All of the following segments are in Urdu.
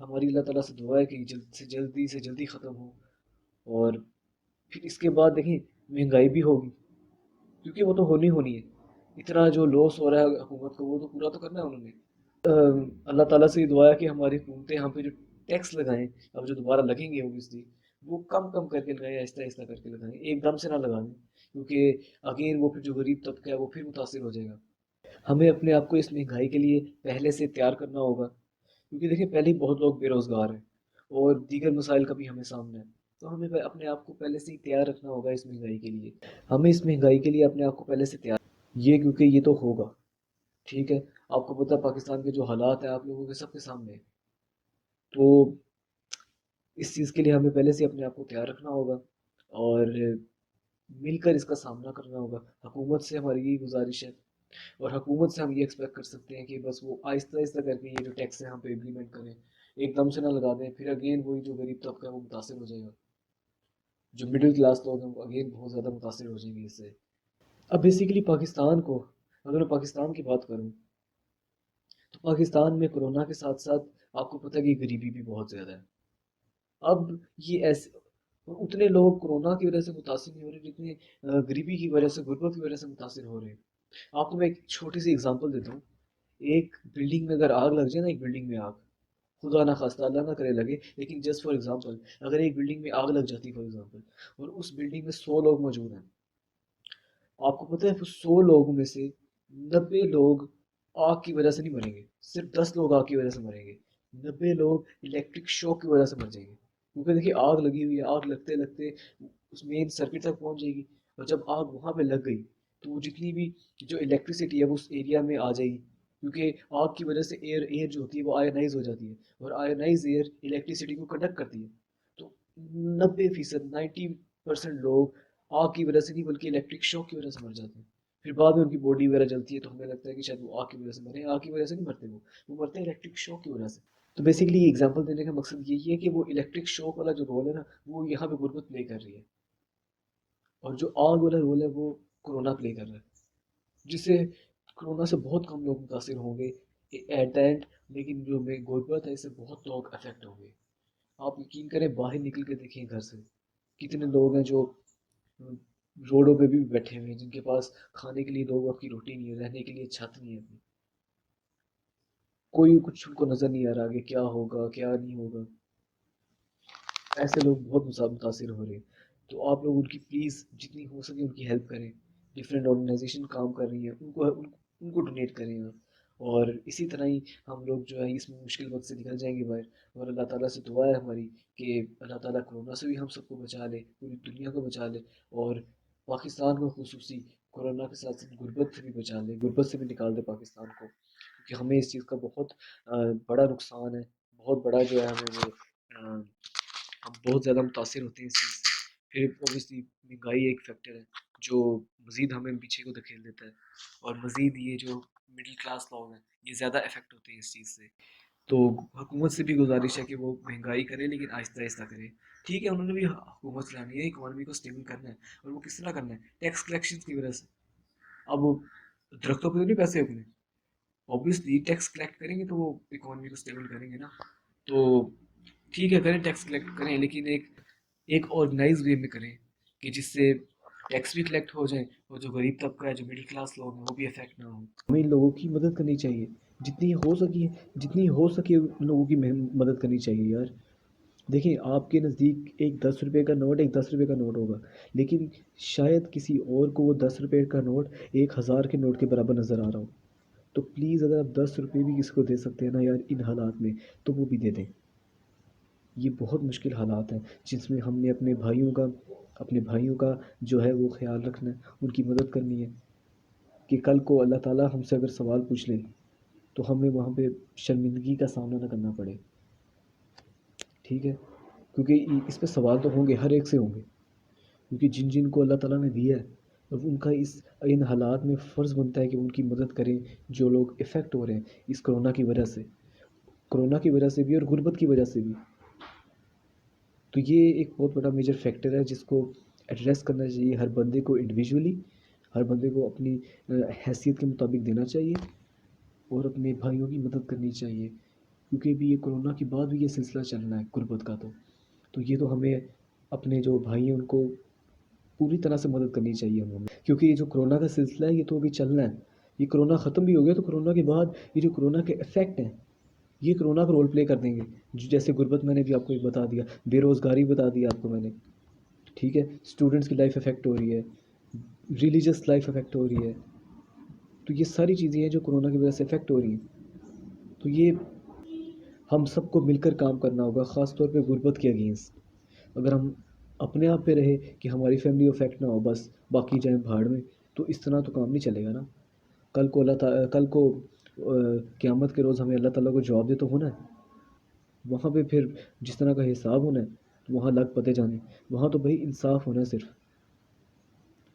ہماری اللہ تعالیٰ سے دعا ہے کہ جلدی سے جلدی ختم ہو. اور پھر اس کے بعد دیکھیں مہنگائی بھی ہوگی، کیونکہ وہ تو ہونی ہے. اتنا جو لاس ہو رہا ہے حکومت کو وہ تو پورا تو کرنا ہے انہوں نے. اللہ تعالیٰ سے یہ دعا ہے کہ ہماری حکومتیں ہم پہ جو ٹیکس لگائیں، اب جو دوبارہ لگیں گے اوبیسلی، وہ کم کم کر کے لگائیں، آہستہ آہستہ کر کے لگائیں، ایک دم سے نہ لگائیں، کیونکہ اگین وہ پھر جو غریب طبقہ ہے وہ پھر متاثر ہو جائے گا. ہمیں اپنے آپ کو اس مہنگائی کے لیے پہلے سے تیار کرنا ہوگا، کیونکہ دیکھیں پہلے ہی بہت لوگ بے روزگار ہیں اور دیگر مسائل کا بھی ہمیں سامنا ہے. تو ہمیں اپنے آپ کو پہلے سے ہی تیار رکھنا ہوگا اس مہنگائی کے لیے. ہمیں اس مہنگائی کے لیے اپنے آپ کو پہلے سے تیار، یہ کیونکہ یہ تو ہوگا. ٹھیک ہے، آپ کو پتہ ہے پاکستان کے جو حالات ہیں آپ لوگوں کے سب کے سامنے ہیں. تو اس چیز کے لیے ہمیں پہلے سے اپنے آپ کو تیار رکھنا ہوگا اور مل کر اس کا سامنا کرنا ہوگا. حکومت سے ہماری یہی گزارش ہے، اور حکومت سے ہم یہ ایکسپیکٹ کر سکتے ہیں کہ بس وہ آہستہ آہستہ کر کے یہ جو ٹیکس ہے ہم پہ امپلیمنٹ کریں، ایک دم سے نہ لگا دیں. پھر اگین وہی جو غریب طبقہ ہے وہ متاثر ہو جائے گا، جو مڈل کلاس لوگ ہیں وہ اگین بہت زیادہ متاثر ہو جائیں گے اس سے. اب بیسیکلی پاکستان کو، اگر میں پاکستان کی بات کروں تو پاکستان میں کرونا کے ساتھ ساتھ آپ کو پتہ ہے کہ غریبی بھی بہت زیادہ ہے. اب یہ ایسے اتنے لوگ کرونا کی وجہ سے متاثر نہیں ہو رہے جتنے غریبی کی وجہ سے، غربت کی وجہ سے متاثر ہو رہے ہیں. آپ کو میں ایک چھوٹی سی اگزامپل دیتا ہوں. ایک بلڈنگ میں اگر آگ لگ جائے نا، ایک بلڈنگ میں آگ، خدا نہ خواستہ اللہ نہ کرے لگے، لیکن جسٹ فار ایگزامپل اگر ایک بلڈنگ میں آگ لگ جاتی فار ایگزامپل، اور اس بلڈنگ میں 100 لوگ موجود ہیں، آپ کو پتہ ہے 100 لوگوں میں سے 90 لوگ آگ کی وجہ سے نہیں مریں گے، صرف 10 لوگ آگ کی وجہ سے مریں گے. 90 لوگ الیکٹرک شوک کی وجہ سے مر جائیں گے، کیونکہ دیکھیے آگ لگی ہوئی ہے، آگ لگتے لگتے اس مین سرکٹ تک پہنچ جائے گی، اور جب آگ وہاں پہ لگ گئی تو وہ جتنی بھی جو الیکٹریسٹی ہے وہ اس ایریا میں آ جائے گی، کیونکہ آگ کی وجہ سے ایئر جو ہوتی ہے وہ آئونائز ہو جاتی ہے، اور آئونائز ایئر الیکٹریسٹی کو کنڈکٹ کرتی ہے. تو 90% 90% لوگ آگ کی وجہ سے نہیں بلکہ الیکٹرک شوک کی وجہ سے مر جاتے ہیں. پھر بعد میں ان کی باڈی وغیرہ جلتی ہے تو ہمیں لگتا ہے کہ شاید وہ آگ کی وجہ سے مرے. آگ کی وجہ سے نہیں مرتے، وہ مرتے ہیں الیکٹرک شوک کی وجہ سے. تو بیسیکلی یہ ایگزامپل دینے کا مقصد یہی ہے کہ وہ الیکٹرک شوک والا جو رول ہے نا وہ یہاں پہ غربت پلے کر رہی ہے، اور جو آگ والا رول ہے وہ کرونا پلے کر رہا ہے، جس سے کرونا سے بہت کم لوگ متاثر ہوں گے ایٹ دا اینڈ، لیکن جو میں غربت ہے اس سے بہت لوگ افیکٹ ہوں گے. آپ یقین کریں باہر نکل کے دیکھیں گھر سے کتنے لوگ ہیں جو روڈوں پہ بھی بیٹھے ہوئے ہیں، جن کے پاس کھانے کے لیے 2 وقت کی روٹی نہیں ہے، رہنے کے لیے چھت نہیں ہے اپنی. کوئی کچھ ان کو نظر نہیں آ رہا کہ کیا ہوگا کیا نہیں ہوگا. ایسے لوگ بہت متاثر ہو رہے ہیں. تو آپ لوگ ان کی پلیز جتنی ہو سکے ان کی ہیلپ کریں. ڈفرینٹ آرگنائزیشن کام کر رہی ہیں، ان کو ڈونیٹ کریں آپ. اور اسی طرح ہی ہم لوگ جو ہے اس مشکل وقت سے نکل جائیں گے باہر. اور اللہ تعالیٰ سے دعا ہے ہماری کہ اللہ تعالیٰ کرونا سے بھی ہم سب کو بچا لے، پوری دنیا کو بچا لے، اور پاکستان کو خصوصی کورونا کے ساتھ ساتھ غربت سے بھی بچا لے، غربت سے بھی نکال دے پاکستان کو، کیونکہ ہمیں اس چیز کا بہت بڑا نقصان ہے، بہت بڑا جو ہے ہمیں وہ ہم بہت زیادہ متاثر ہوتے ہیں اس چیز سے. پھر اوبیسلی مہنگائی ایک فیکٹر ہے جو مزید ہمیں پیچھے کو دھکیل دیتا ہے، اور مزید یہ جو مڈل کلاس لوگ ہیں یہ زیادہ افیکٹ ہوتے ہیں اس چیز سے. تو حکومت سے بھی گزارش ہے کہ وہ مہنگائی کرے لیکن آہستہ آہستہ کرے. ٹھیک ہے انہوں نے بھی حکومت چلانی ہے، اکانومی کو اسٹیبل کرنا ہے، اور وہ کس طرح کرنا ہے؟ ٹیکس کلیکشن کی وجہ سے. اب درختوں پہ تو نہیں پیسے اگنے، اوبیسلی ٹیکس کلیکٹ کریں گے تو وہ اکانومی کو اسٹیبل کریں گے نا. تو ٹھیک ہے کریں، ٹیکس کلیکٹ کریں، لیکن ایک آرگنائز وے میں کریں کہ جس سے ٹیکس بھی کلیکٹ ہو جائیں اور جو غریب طبقہ ہے، جو مڈل کلاس لوگ ہیں وہ بھی افیکٹ نہ ہوں. ہمیں ان لوگوں کی مدد کرنی چاہیے، جتنی ہو سکے ان لوگوں کی مدد کرنی چاہیے یار. دیکھیں آپ کے نزدیک ایک 10 روپے کا نوٹ ایک 10 روپے کا نوٹ ہوگا، لیکن شاید کسی اور کو وہ 10 روپے کا نوٹ 1,000 کے نوٹ کے برابر نظر آ رہا ہو. تو پلیز اگر آپ 10 روپے بھی کسی کو دے سکتے ہیں نا یار ان حالات میں تو وہ بھی دے دیں. یہ بہت مشکل حالات ہیں جس میں ہم نے اپنے بھائیوں کا جو ہے وہ خیال رکھنا ہے، ان کی مدد کرنی ہے کہ کل کو اللہ تعالیٰ ہم سے اگر سوال پوچھ لے تو ہمیں وہاں پہ شرمندگی کا سامنا نہ کرنا پڑے. ٹھیک ہے، کیونکہ اس پہ سوال تو ہوں گے، ہر ایک سے ہوں گے، کیونکہ جن کو اللہ تعالیٰ نے دیا ہے اب ان کا ان حالات میں فرض بنتا ہے کہ ان کی مدد کریں جو لوگ افیکٹ ہو رہے ہیں اس کرونا کی وجہ سے بھی اور غربت کی وجہ سے بھی. تو یہ ایک بہت بڑا میجر فیکٹر ہے جس کو ایڈریس کرنا چاہیے ہر بندے کو انڈیویجولی، ہر بندے کو اپنی حیثیت کے مطابق دینا چاہیے اور اپنے بھائیوں کی مدد کرنی چاہیے. کیونکہ بھی یہ کرونا کے بعد بھی یہ سلسلہ چلنا ہے غربت کا، تو یہ تو ہمیں اپنے جو بھائی ہیں ان کو پوری طرح سے مدد کرنی چاہیے ہمیں، کیونکہ یہ جو کرونا کا سلسلہ ہے یہ تو ابھی چلنا ہے. یہ کرونا ختم بھی ہو گیا تو کرونا کے بعد یہ جو کرونا کے افیکٹ ہیں یہ کرونا کا رول پلے کر دیں گے. جیسے غربت میں نے بھی آپ کو ایک بتا دیا، بے روزگاری بتا دیا آپ کو میں نے، ٹھیک ہے، اسٹوڈنٹس کی لائف افیکٹ ہو رہی ہے، ریلیجس لائف افیکٹ ہو رہی ہے. تو یہ ساری چیزیں ہیں جو کرونا کی وجہ سے افیکٹ ہو رہی ہیں. تو یہ ہم سب کو مل کر کام کرنا ہوگا، خاص طور پہ غربت کے اگینسٹ. اگر ہم اپنے آپ پہ رہے کہ ہماری فیملی افیکٹ نہ ہو بس باقی جائیں بھاڑ میں، تو اس طرح تو کام نہیں چلے گا نا. کل کو کل کو قیامت کے روز ہمیں اللہ تعالیٰ کو جواب دے تو ہونا ہے وہاں پہ. پھر جس طرح کا حساب ہونا ہے وہاں لگ پتے جانے، وہاں تو بھائی انصاف ہونا ہے. صرف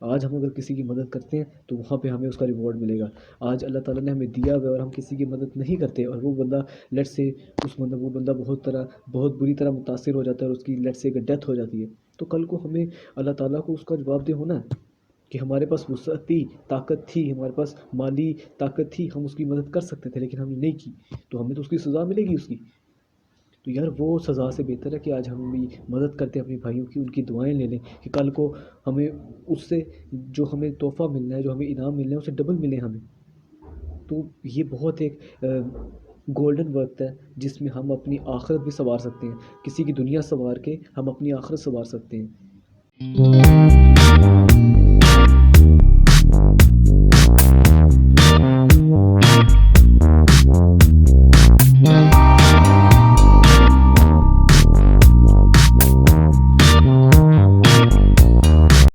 آج ہم اگر کسی کی مدد کرتے ہیں تو وہاں پہ ہمیں اس کا ریوارڈ ملے گا. آج اللہ تعالیٰ نے ہمیں دیا ہوا اور ہم کسی کی مدد نہیں کرتے اور وہ بندہ لیٹ سے وہ بندہ بہت بری طرح متاثر ہو جاتا ہے اور اس کی لیٹ سے ڈیتھ ہو جاتی ہے، تو کل کو ہمیں اللہ تعالیٰ کو اس کا جواب دہ ہونا ہے کہ ہمارے پاس وسعت تھی، طاقت تھی، ہمارے پاس مالی طاقت تھی، ہم اس کی مدد کر سکتے تھے لیکن ہم نے نہیں کی، تو ہمیں تو اس کی سزا ملے گی اس کی. تو یار وہ سزا سے بہتر ہے کہ آج ہم بھی مدد کرتے ہیں اپنے بھائیوں کی، ان کی دعائیں لے لیں کہ کل کو ہمیں اس سے جو ہمیں تحفہ ملنا ہے، جو ہمیں انعام ملنا ہے، اسے ڈبل ملے ہمیں. تو یہ بہت ایک گولڈن وقت ہے جس میں ہم اپنی آخرت بھی سنوار سکتے ہیں. کسی کی دنیا سنوار کے ہم اپنی آخرت سنوار سکتے ہیں.